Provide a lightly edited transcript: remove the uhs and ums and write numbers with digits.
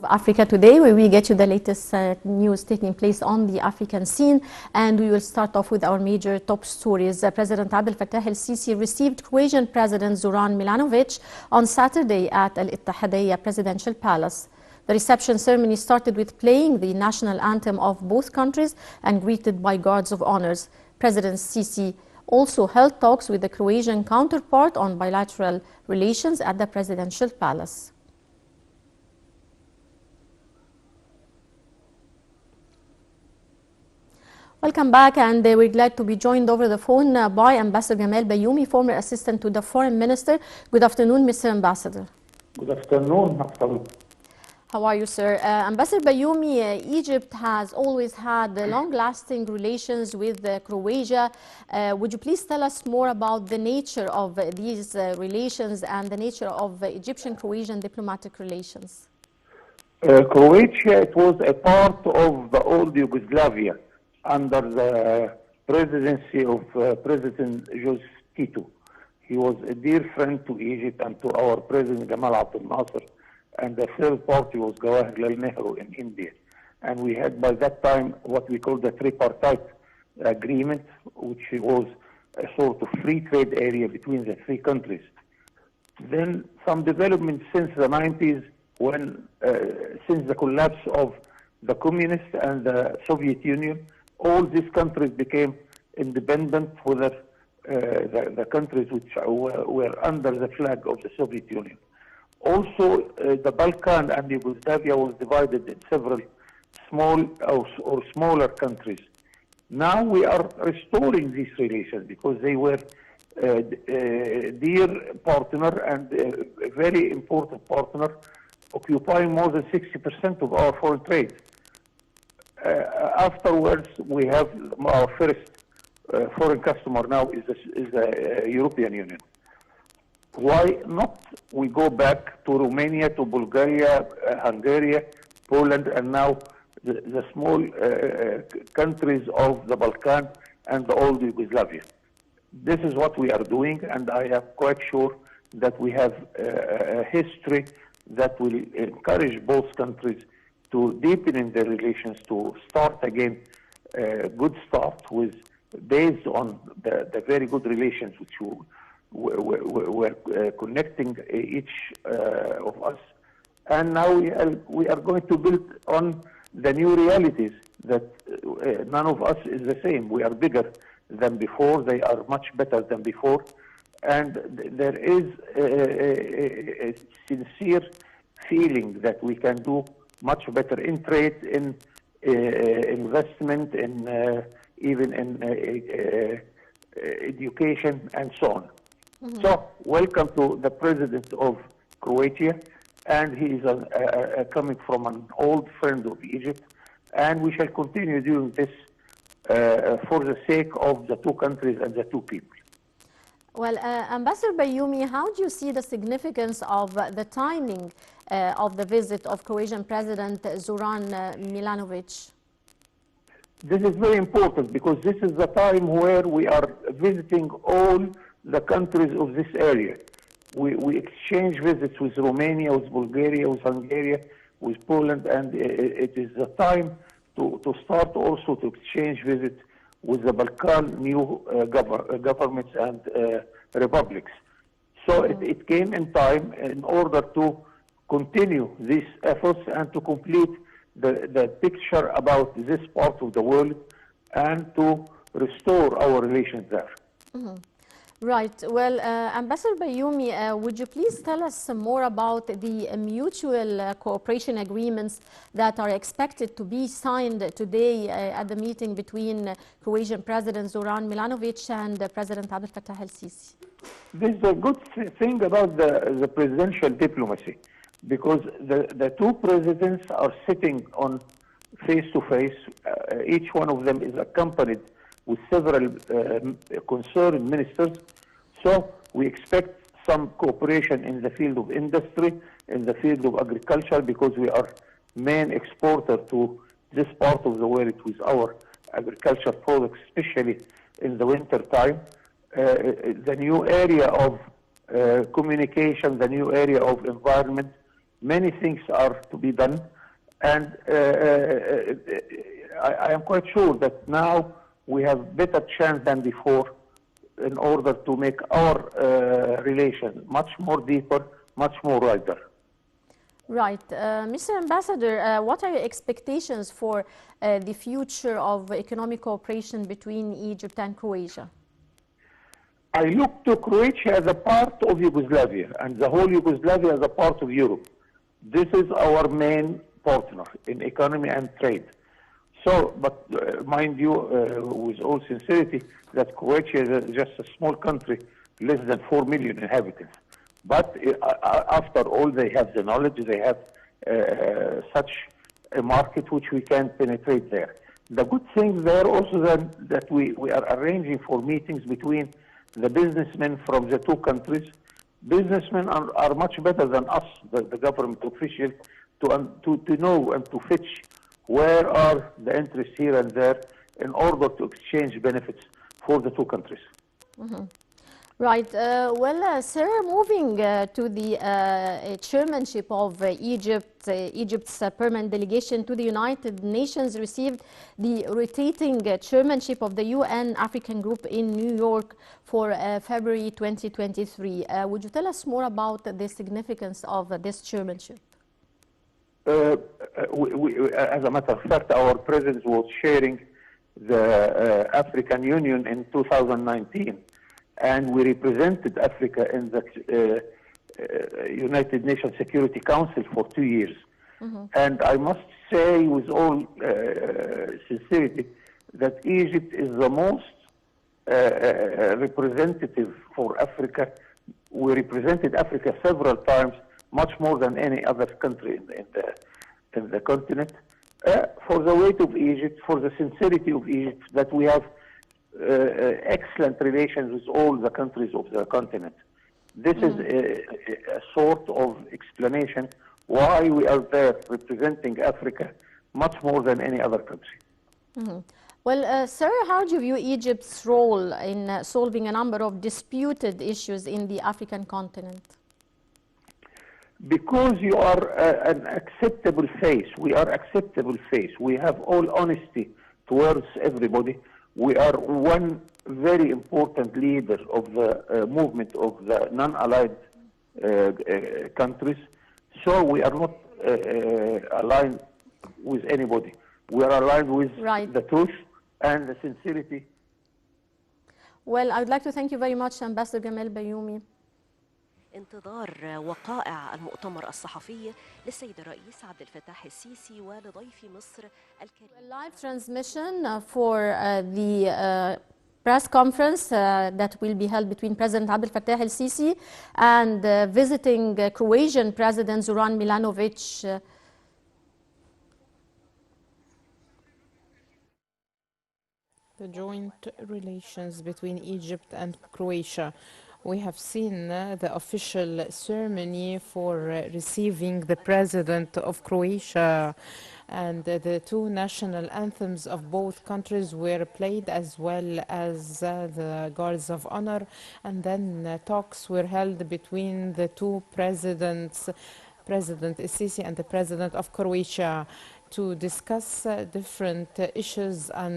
Africa Today, where we get you the latest news taking place on the African scene. And we will start off with our major top stories. President Abdel Fattah el-Sisi received Croatian President Zoran Milanovic on Saturday at Al Ittihadiyya Presidential Palace. The reception ceremony started with playing the national anthem of both countries and greeted by guards of honors. President Sisi also held talks with the Croatian counterpart on bilateral relations at the Presidential Palace. Welcome back, and we're glad to be joined over the phone by Ambassador Gamal Bayoumi, former assistant to the Foreign Minister. Good afternoon, Mr. Ambassador. Good afternoon. How are you, sir? Ambassador Bayoumi, Egypt has always had long-lasting relations with Croatia. Would you please tell us more about the nature of these relations and the nature of Egyptian-Croatian diplomatic relations? Croatia, it was a part of the old Yugoslavia under the presidency of President Joseph Tito. He was a dear friend to Egypt and to our President Gamal Abdel Nasser. And the third party was Jawaharlal Nehru in India. And we had by that time what we call the tripartite agreement, which was a sort of free trade area between the three countries. Then some developments since the 90s, when since the collapse of the communists and the Soviet Union, all these countries became independent, whether the countries which were under the flag of the Soviet Union. Also, the Balkan and Yugoslavia was divided in several small or smaller countries. Now we are restoring these relations because they were a dear partner and a very important partner, occupying more than 60% of our foreign trade. Afterwards, we have our first foreign customer now is the European Union. Why not we go back to Romania, to Bulgaria, Hungary, Poland, and now the small countries of the Balkan and the old Yugoslavia. This is what we are doing, and I am quite sure that we have a history that will encourage both countries to deepen in their relations, to start again a good start with based on the very good relations which we're connecting each of us. And now we are going to build on the new realities that none of us is the same. We are bigger than before. They are much better than before. And there is a sincere feeling that we can do much better in trade, in investment, in even in education, and so on. Mm-hmm. So, welcome to the President of Croatia, and he is coming from an old friend of Egypt, and we shall continue doing this for the sake of the two countries and the two people. Well, Ambassador Bayoumi, how do you see the significance of the timing of the visit of Croatian President Zoran Milanovic? This is very important because this is the time where we are visiting all the countries of this area. We exchange visits with Romania, with Bulgaria, with Hungary, with Poland, and it is the time to start also to exchange visits with the Balkan new governments and republics. So it came in time in order to continue these efforts and to complete the picture about this part of the world and to restore our relations there. Mm-hmm. Right. Well, Ambassador Bayoumi, would you please tell us more about the mutual cooperation agreements that are expected to be signed today at the meeting between Croatian President Zoran Milanovic and President Abdel Fattah el-Sisi? This is a good thing about the presidential diplomacy, because the two presidents are sitting on face-to-face. Each one of them is accompanied with several concerned ministers. So we expect some cooperation in the field of industry, in the field of agriculture, because we are main exporter to this part of the world with our agriculture products, especially in the winter time. The new area of communication, the new area of environment, many things are to be done. And I am quite sure that now we have better chance than before in order to make our relation much more deeper, much more wider. Right. Mr. Ambassador, what are your expectations for the future of economic cooperation between Egypt and Croatia? I look to Croatia as a part of Yugoslavia and the whole Yugoslavia as a part of Europe. This is our main partner in economy and trade. So, but mind you, with all sincerity, that Croatia is just a small country, less than 4 million inhabitants. But after all, they have the knowledge, they have such a market which we can penetrate there. The good thing there also that we are arranging for meetings between the businessmen from the two countries. Businessmen are much better than us, the government officials, to know and to fetch where are the interests here and there in order to exchange benefits for the two countries. Mm-hmm. Right. Sir, moving to the chairmanship of Egypt's permanent delegation to the United Nations received the rotating chairmanship of the UN African Group in New York for February 2023. Would you tell us more about the significance of this chairmanship? As a matter of fact, our president was chairing the African Union in 2019. And we represented Africa in the United Nations Security Council for 2 years. Mm-hmm. And I must say with all sincerity that Egypt is the most representative for Africa. We represented Africa several times, much more than any other country in the continent, for the weight of Egypt, for the sincerity of Egypt, that we have excellent relations with all the countries of the continent. This is a sort of explanation why we are there representing Africa much more than any other country. Mm-hmm. Well, sir, how do you view Egypt's role in solving a number of disputed issues in the African continent? Because you are an acceptable face, we are acceptable face. We have all honesty towards everybody. We are one very important leader of the movement of the non-allied countries. So we are not aligned with anybody. We are aligned with the truth and the sincerity. Well, I would like to thank you very much, Ambassador Gamal Bayoumi. انتظار وقائع المؤتمر الصحفي للسيد الرئيس عبد الفتاح السيسي ولضيف مصر الكريم. Live transmission for the press conference that will be held between President Abdel Fattah el-Sisi and visiting Croatian President Zoran Milanovic. The joint relations between Egypt and Croatia. We have seen the official ceremony for receiving the President of Croatia, and the two national anthems of both countries were played, as well as the Guards of Honor, and then talks were held between the two presidents, President el-Sisi and the President of Croatia, to discuss different issues and